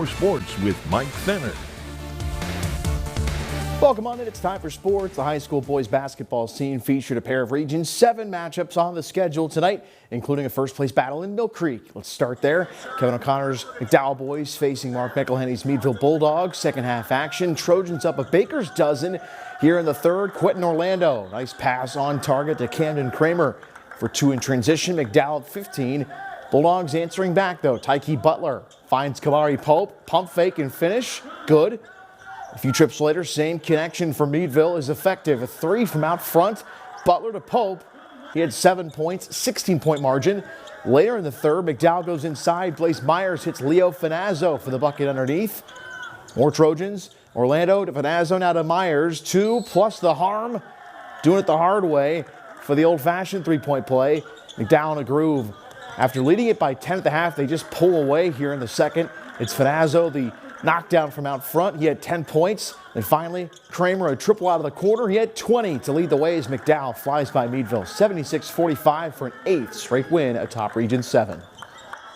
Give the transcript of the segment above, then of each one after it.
Sports with Mike Fenner. Welcome on in. It's time for sports. The high school boys basketball scene featured a pair of Region 7 matchups on the schedule tonight, including a first-place battle in Mill Creek. Let's start there. Kevin O'Connor's McDowell boys facing Mark McElhenney's Meadville Bulldogs. Second half action. Trojans up a baker's dozen here in the third. Quentin Orlando. Nice pass on target to Camden Kramer for two in transition. McDowell at 15. Bulldogs answering back, though. Tyke Butler finds Kamari Pope. Pump fake and finish. Good. A few trips later, same connection for Meadville is effective. A three from out front. Butler to Pope. He had 7 points, 16-point margin. Later in the third, McDowell goes inside. Blaze Myers hits Leo Finazzo for the bucket underneath. More Trojans. Orlando to Finazzo, now to Myers. 2 plus the harm. Doing it the hard way for the old-fashioned three-point play. McDowell in a groove. After leading it by 10 at the half, they just pull away here in the second. It's Finazzo, the knockdown from out front. He had 10 points. And finally, Kramer, a triple out of the corner. He had 20 to lead the way as McDowell flies by Meadville. 76-45 for an 8th straight win atop Region 7.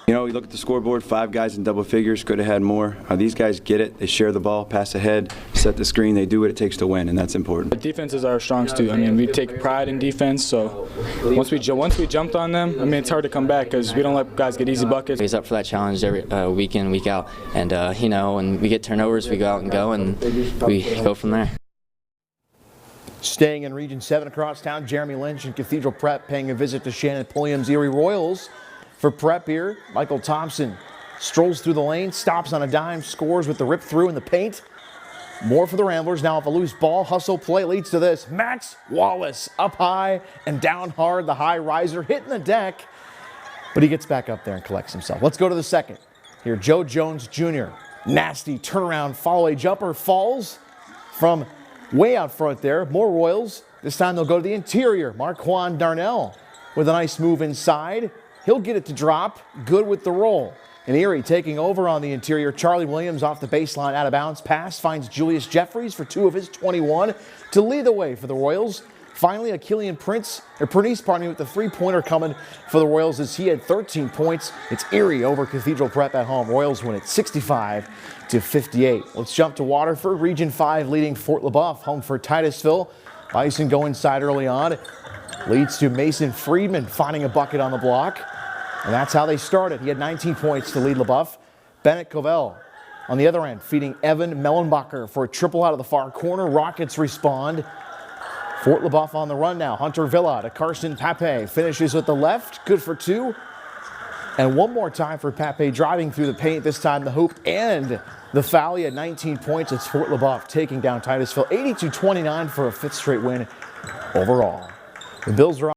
You know, you look at the scoreboard, 5 guys in double figures, could have had more. These guys get it. They share the ball, pass ahead, set the screen. They do what it takes to win, and that's important. Defense is our strong suit. I mean, we take pride in defense, so once we jumped on them, I mean, it's hard to come back because we don't let guys get easy buckets. He's up for that challenge every week in, week out. And, you know, when we get turnovers, we go out and go, and we go from there. Staying in Region 7 across town, Jeremy Lynch and Cathedral Prep paying a visit to Shannon Pulliam's Erie Royals. For Prep here, Michael Thompson strolls through the lane, stops on a dime, scores with the rip through in the paint. More for the Ramblers. Now off a loose ball, hustle play leads to this. Max Wallace up high and down hard. The high riser hitting the deck, but he gets back up there and collects himself. Let's go to the second. Here, Joe Jones Jr. Nasty turnaround follow-away jumper, falls from way out front there. More Royals. This time they'll go to the interior. Marquand Darnell with a nice move inside. He'll get it to drop. Good with the roll. And Erie taking over on the interior. Charlie Williams off the baseline, out of bounds. Pass finds Julius Jeffries for 2 of his 21 to lead the way for the Royals. Finally, Achillian Prince with the three-pointer coming for the Royals as he had 13 points. It's Erie over Cathedral Prep at home. Royals win it 65-58. Let's jump to Waterford. Region 5 leading Fort LaBeouf, home for Titusville. Bison go inside early on. Leads to Mason Friedman finding a bucket on the block. And that's how they started. He had 19 points to lead LaBeouf. Bennett Covell on the other end feeding Evan Mellenbacher for a triple out of the far corner. Rockets respond. Fort LaBeouf on the run now. Hunter Villa to Carson Pape. Finishes with the left. Good for 2. And one more time for Pape driving through the paint. This time the hoop and the foul. He had 19 points. It's Fort LaBeouf taking down Titusville 82-29 for a 5th straight win overall. The Bills are